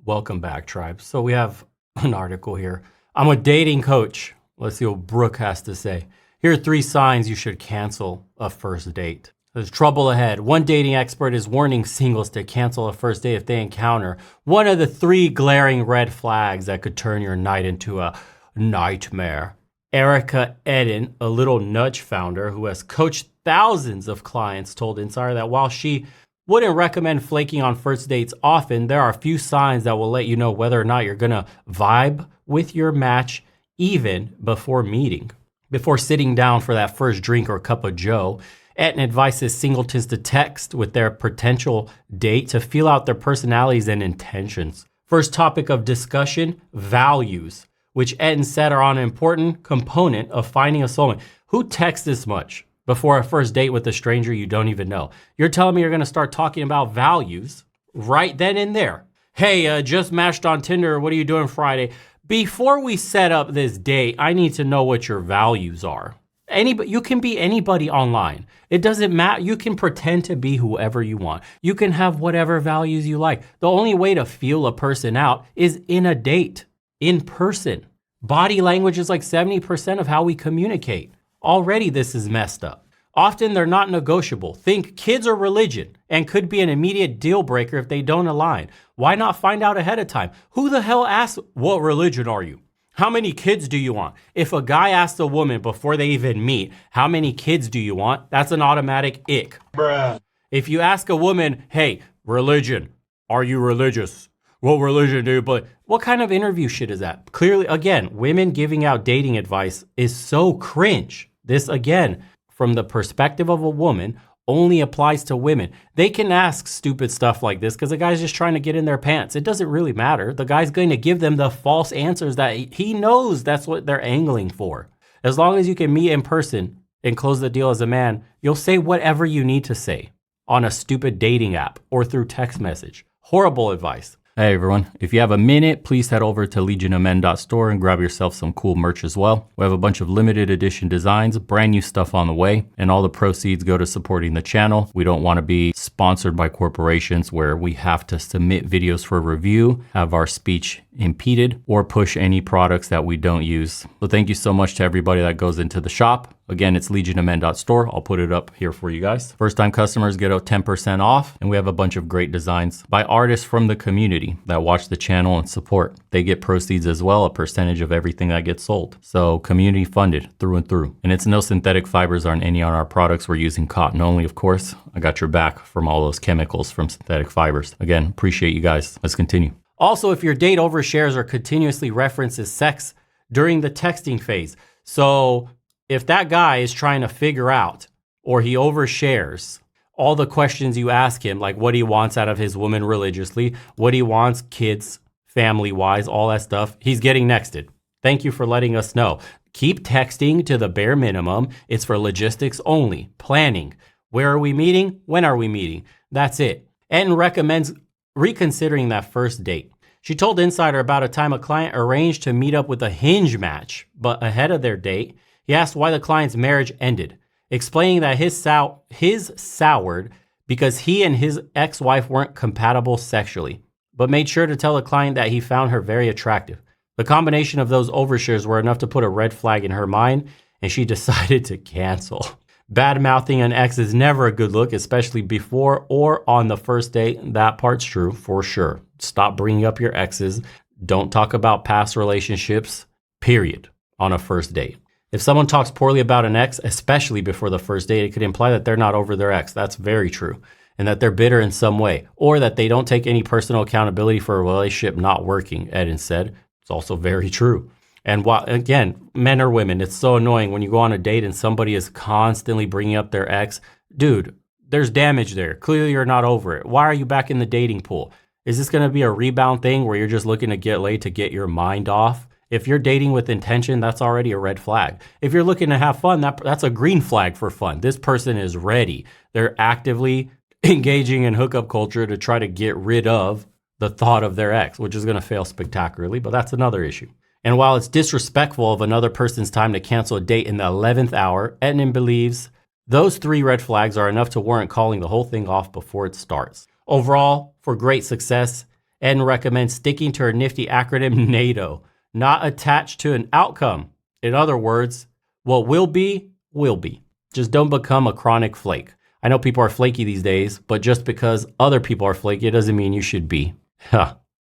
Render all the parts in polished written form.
Welcome back, tribe. So we have an article here. I'm a dating coach. Let's see what Brooke has to say. Here are 3 signs you should cancel a first date. There's trouble ahead. One dating expert is warning singles to cancel a first date if they encounter one of the 3 glaring red flags that could turn your night into a nightmare. Erica Eden, a Little Nudge founder who has coached thousands of clients, told Insider that while she wouldn't recommend flaking on first dates often, there are a few signs that will let you know whether or not you're gonna vibe with your match even before meeting. Before sitting down for that first drink or cup of joe, Etten advises singletons to text with their potential date to feel out their personalities and intentions. First topic of discussion, values, which Etten said are an important component of finding a soulmate. Who texts this much before a first date with a stranger you don't even know? You're telling me you're gonna start talking about values right then and there. Hey, just matched on Tinder. What are you doing Friday? Before we set up this date, I need to know what your values are. You can be anybody online. It doesn't matter. You can pretend to be whoever you want. You can have whatever values you like. The only way to feel a person out is in a date, in person. Body language is like 70% of how we communicate. Already this is messed up. Often they're not negotiable. Think kids or religion and could be an immediate deal breaker if they don't align. Why not find out ahead of time? Who the hell asks, what religion are you? How many kids do you want? If a guy asks a woman before they even meet, how many kids do you want? That's an automatic ick. Bruh. If you ask a woman, hey, religion, are you religious? What religion do you believe? What kind of interview shit is that? Clearly, again, women giving out dating advice is so cringe. This, again, from the perspective of a woman, only applies to women. They can ask stupid stuff like this because the guy's just trying to get in their pants. It doesn't really matter. The guy's going to give them the false answers that he knows that's what they're angling for. As long as you can meet in person and close the deal as a man, you'll say whatever you need to say on a stupid dating app or through text message. Horrible advice. Hey everyone, if you have a minute, please head over to legionofmen.store and grab yourself some cool merch as well. We have a bunch of limited edition designs, brand new stuff on the way, and all the proceeds go to supporting the channel. We don't want to be sponsored by corporations where we have to submit videos for review, have our speech impeded, or push any products that we don't use. So thank you so much to everybody that goes into the shop. Again, it's legionofmen.store. I'll put it up here for you guys. First time customers get a 10% off, and we have a bunch of great designs by artists from the community that watch the channel and support. They get proceeds as well, a percentage of everything that gets sold. So community funded through and through. And it's no synthetic fibers on any on our products. We're using cotton only, of course. I got your back from all those chemicals from synthetic fibers. Again, appreciate you guys. Let's continue. Also, if your date overshares or continuously references sex during the texting phase. So if that guy is trying to figure out, or he overshares all the questions you ask him, like what he wants out of his woman religiously, what he wants kids, family-wise, all that stuff, he's getting nexted. Thank you for letting us know. Keep texting to the bare minimum. It's for logistics only. Planning. Where are we meeting? When are we meeting? That's it. And recommends reconsidering that first date. She told Insider about a time a client arranged to meet up with a Hinge match, but ahead of their date, he asked why the client's marriage ended, explaining that his soured because he and his ex-wife weren't compatible sexually, but made sure to tell the client that he found her very attractive. The combination of those overshares were enough to put a red flag in her mind, and she decided to cancel. Bad-mouthing an ex is never a good look, especially before or on the first date. That part's true, for sure. Stop bringing up your exes. Don't talk about past relationships, period, on a first date. If someone talks poorly about an ex, especially before the first date, it could imply that they're not over their ex. That's very true. And that they're bitter in some way, or that they don't take any personal accountability for a relationship not working, Eden said. It's also very true. And while, again, men or women, it's so annoying when you go on a date and somebody is constantly bringing up their ex. Dude, there's damage there. Clearly you're not over it. Why are you back in the dating pool? Is this going to be a rebound thing where you're just looking to get laid to get your mind off? If you're dating with intention, that's already a red flag. If you're looking to have fun, that's a green flag for fun. This person is ready. They're actively engaging in hookup culture to try to get rid of the thought of their ex, which is going to fail spectacularly, but that's another issue. And while it's disrespectful of another person's time to cancel a date in the 11th hour, Etnan believes those 3 red flags are enough to warrant calling the whole thing off before it starts. Overall, for great success, and recommends sticking to her nifty acronym NATO, not attached to an outcome. In other words, what will be, will be. Just don't become a chronic flake. I know people are flaky these days, but just because other people are flaky, it doesn't mean you should be.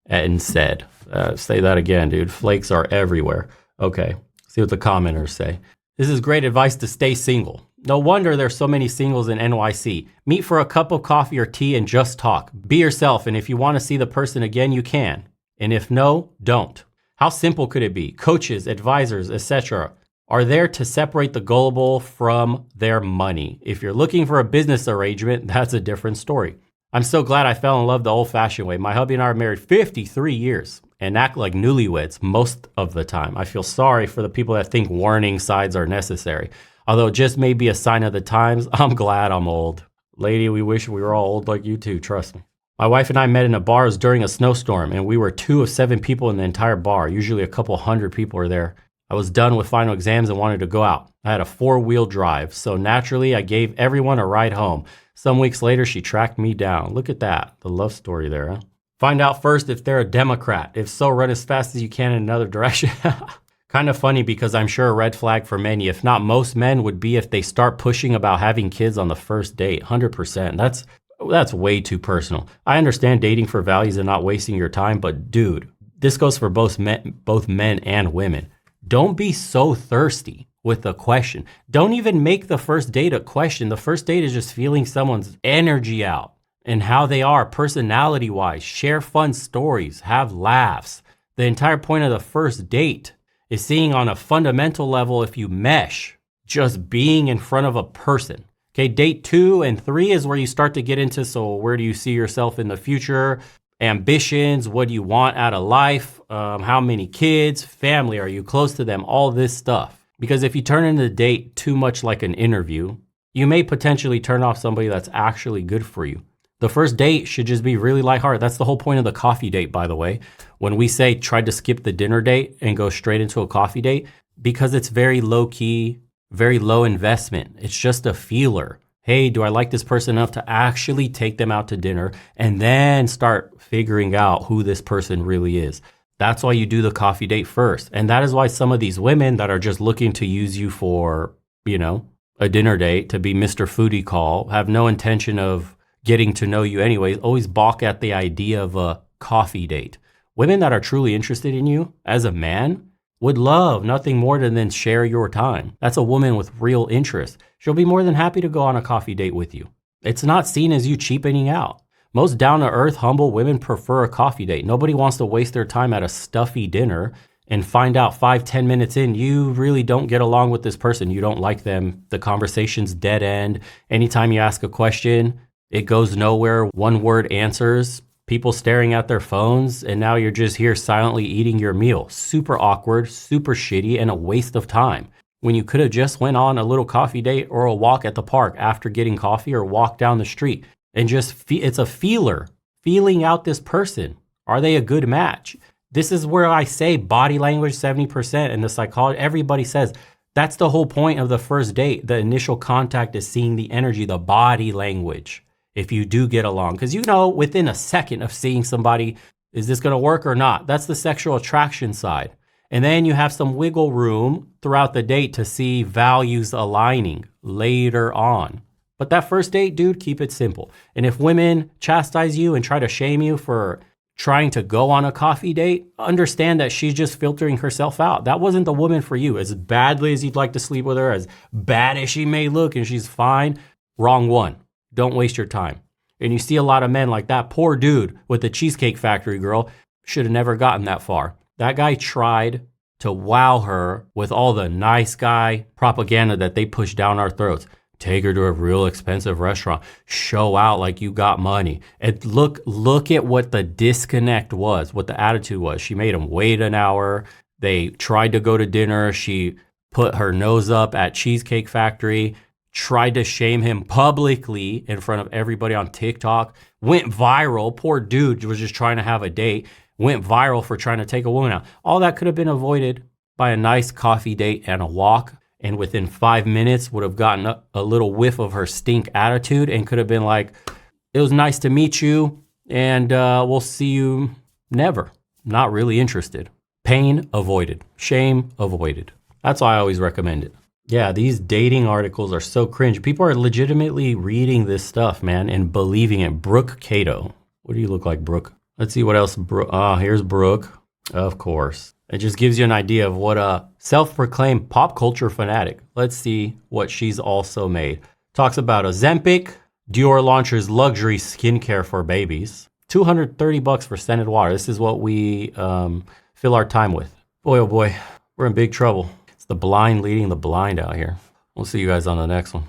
And said, say that again, dude. Flakes are everywhere. Okay, see what the commenters say. This is great advice to stay single. No wonder there's so many singles in NYC. Meet for a cup of coffee or tea and just talk. Be yourself, and if you want to see the person again, you can. And if no, don't. How simple could it be? Coaches, advisors, etc. are there to separate the gullible from their money. If you're looking for a business arrangement, that's a different story. I'm so glad I fell in love the old-fashioned way. My hubby and I are married 53 years and act like newlyweds most of the time. I feel sorry for the people that think warning signs are necessary. Although it just may be a sign of the times, I'm glad I'm old. Lady, we wish we were all old like you too, trust me. My wife and I met in a bar during a snowstorm, and we were 2 of 7 people in the entire bar. Usually a couple hundred people are there. I was done with final exams and wanted to go out. I had a 4-wheel drive, so naturally I gave everyone a ride home. Some weeks later, she tracked me down. Look at that, the love story there, huh? Find out first if they're a Democrat. If so, run as fast as you can in another direction. Kind of funny because I'm sure a red flag for many, if not most men, would be if they start pushing about having kids on the first date. 100%. That's way too personal. I understand dating for values and not wasting your time, but dude, this goes for both men and women. Don't be so thirsty with the question. Don't even make the first date a question. The first date is just feeling someone's energy out and how they are personality-wise. Share fun stories, have laughs. The entire point of the first date is seeing on a fundamental level if you mesh, just being in front of a person. Okay, date 2 and 3 is where you start to get into, so where do you see yourself in the future? Ambitions, what do you want out of life? How many kids, family, are you close to them? All this stuff. Because if you turn into the date too much like an interview, you may potentially turn off somebody that's actually good for you. The first date should just be really lighthearted. That's the whole point of the coffee date, by the way. When we say try to skip the dinner date and go straight into a coffee date, because it's very low key, very low investment. It's just a feeler. Hey, do I like this person enough to actually take them out to dinner and then start figuring out who this person really is? That's why you do the coffee date first. And that is why some of these women that are just looking to use you for, a dinner date to be Mr. Foodie Call, have no intention of getting to know you anyways, always balk at the idea of a coffee date. Women that are truly interested in you as a man would love nothing more than share your time. That's a woman with real interest. She'll be more than happy to go on a coffee date with you. It's not seen as you cheapening out. Most down-to-earth, humble women prefer a coffee date. Nobody wants to waste their time at a stuffy dinner and find out 5-10 minutes in, you really don't get along with this person. You don't like them. The conversation's dead end. Anytime you ask a question, it goes nowhere. One-word answers. People staring at their phones, and now you're just here silently eating your meal. Super awkward, super shitty, and a waste of time. When you could have just went on a little coffee date or a walk at the park after getting coffee or walk down the street and just it's a feeler, feeling out this person. Are they a good match? This is where I say body language 70% and the psychology, everybody says that's the whole point of the first date. The initial contact is seeing the energy, the body language. If you do get along, because within a second of seeing somebody, is this going to work or not? That's the sexual attraction side. And then you have some wiggle room throughout the date to see values aligning later on. But that first date, dude, keep it simple. And if women chastise you and try to shame you for trying to go on a coffee date, understand that she's just filtering herself out. That wasn't the woman for you. As badly as you'd like to sleep with her, as bad as she may look and she's fine, wrong one. Don't waste your time. And you see a lot of men like that poor dude with the Cheesecake Factory girl should have never gotten that far. That guy tried to wow her with all the nice guy propaganda that they push down our throats. Take her to a real expensive restaurant. Show out like you got money. And look at what the disconnect was, what the attitude was. She made him wait an hour. They tried to go to dinner. She put her nose up at Cheesecake Factory. Tried to shame him publicly in front of everybody on TikTok, went viral. Poor dude was just trying to have a date, went viral for trying to take a woman out. All that could have been avoided by a nice coffee date and a walk. And within 5 minutes would have gotten a little whiff of her stink attitude and could have been like, it was nice to meet you. And we'll see you Never. Not really interested. Pain avoided. Shame avoided. That's why I always recommend it. Yeah, these dating articles are so cringe. People are legitimately reading this stuff, man, and believing it. Brooke Cato. What do you look like, Brooke? Let's see what else. Here's Brooke. Of course. It just gives you an idea of what a self-proclaimed pop culture fanatic. Let's see what she's also made. Talks about Ozempic. Dior launches luxury skincare for babies. $230 for scented water. This is what we fill our time with. Boy, oh boy, we're in big trouble. It's the blind leading the blind out here. We'll see you guys on the next one.